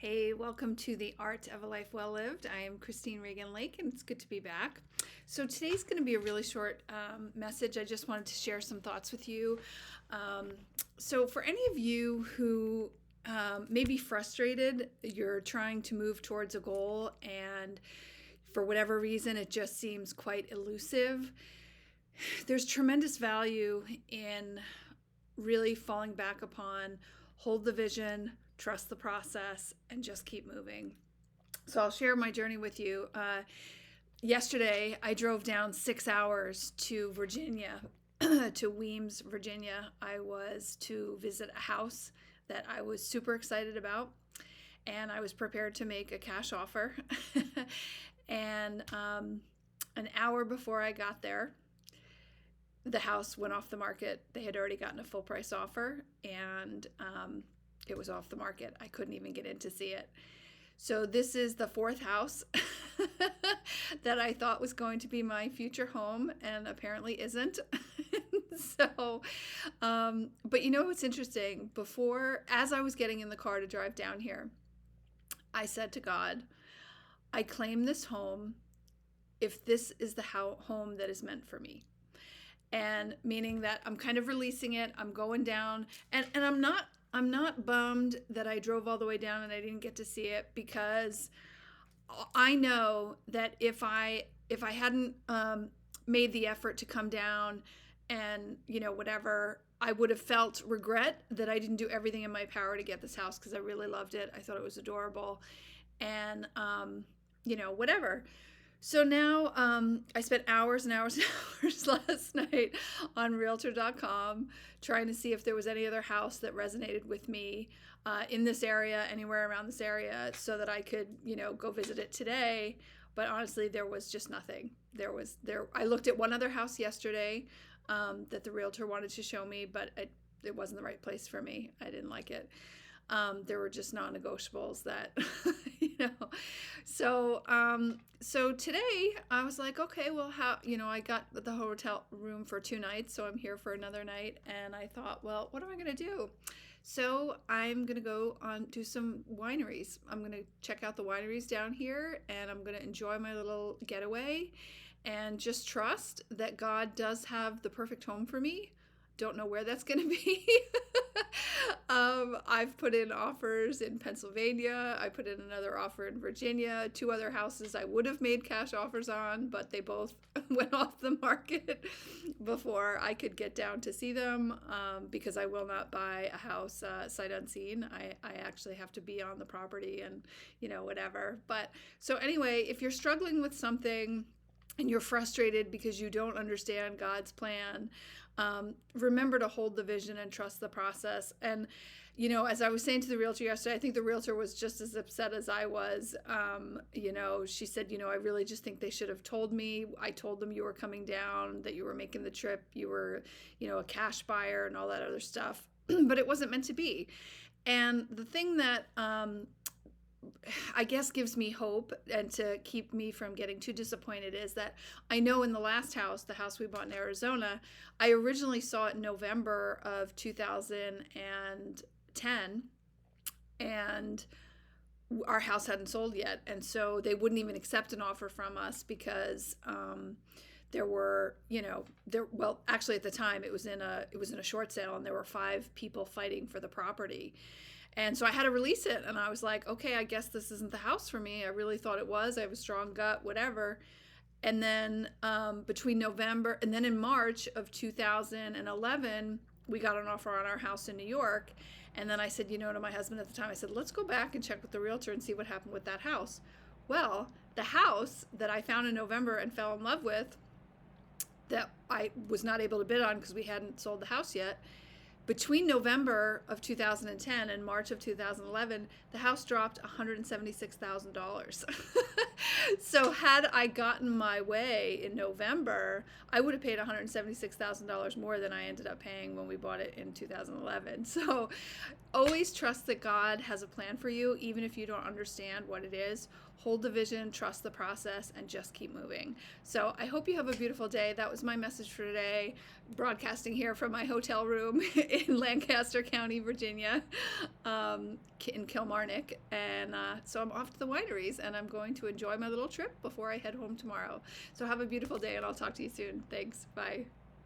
Hey, welcome to the Art of a Life Well Lived. I am Christine Regan Lake, and it's good to be back. So today's going to be a really short message. I just wanted to share some thoughts with you. So for any of you who may be frustrated, you're trying to move towards a goal, and for whatever reason, it just seems quite elusive. There's tremendous value in really falling back upon hold the vision, trust the process, and just keep moving. So I'll share my journey with you. Yesterday, I drove down 6 hours to Virginia, to Weems, Virginia. I was to visit a house that I was super excited about, and I was prepared to make a cash offer. And an hour before I got there, the house went off the market. They had already gotten a full price offer, and it was off the market. I couldn't even get in to see it. So this is the fourth house that I thought was going to be my future home, and apparently isn't. So, but you know what's interesting? As I was getting in the car to drive down here, I said to God, I claim this home if this is the home that is meant for me. And meaning that I'm kind of releasing it. I'm going down, and I'm not bummed that I drove all the way down and I didn't get to see it, because I know that if I hadn't made the effort to come down and whatever, I would have felt regret that I didn't do everything in my power to get this house, because I really loved it. I thought it was adorable, and whatever. So now I spent hours and hours and hours last night on Realtor.com trying to see if there was any other house that resonated with me in this area, anywhere around this area, so that I could, go visit it today. But honestly, there was just nothing. I looked at one other house yesterday that the realtor wanted to show me, but it wasn't the right place for me. I didn't like it. There were just non-negotiables that, So today I was like, okay, well, I got the hotel room for 2 nights, so I'm here for another night. And I thought, well, what am I going to do? So I'm going to go do some wineries. I'm going to check out the wineries down here, and I'm going to enjoy my little getaway and just trust that God does have the perfect home for me. Don't know where that's going to be. I've put in offers in Pennsylvania. I put in another offer in Virginia. 2 other houses I would have made cash offers on, but they both went off the market before I could get down to see them, because I will not buy a house sight unseen. I actually have to be on the property and, whatever. But so anyway, if you're struggling with something and you're frustrated because you don't understand God's plan, remember to hold the vision and trust the process. And, as I was saying to the realtor yesterday, I think the realtor was just as upset as I was. She said, I really just think they should have told me. I told them you were coming down, that you were making the trip, you were, a cash buyer and all that other stuff, but it wasn't meant to be. And the thing that, I guess gives me hope and to keep me from getting too disappointed is that I know in the last house, the house we bought in Arizona, I originally saw it in November of 2010, and our house hadn't sold yet. And so they wouldn't even accept an offer from us because there were, actually at the time it was in a short sale, and there were 5 people fighting for the property. And so I had to release it, and I was like, okay, I guess this isn't the house for me. I really thought it was. I have a strong gut, whatever. And then between November and then in March of 2011, we got an offer on our house in New York. And then I said, to my husband at the time, I said, let's go back and check with the realtor and see what happened with that house. Well, the house that I found in November and fell in love with, that I was not able to bid on because we hadn't sold the house yet, between November of 2010 and March of 2011, the house dropped $176,000. So had I gotten my way in November, I would have paid $176,000 more than I ended up paying when we bought it in 2011. So always trust that God has a plan for you, even if you don't understand what it is. Hold the vision, trust the process, and just keep moving. So I hope you have a beautiful day. That was my message for today, broadcasting here from my hotel room in Lancaster County, Virginia, in Kilmarnock. And so I'm off to the wineries, and I'm going to enjoy my little trip before I head home tomorrow. So have a beautiful day, and I'll talk to you soon. Thanks. Bye.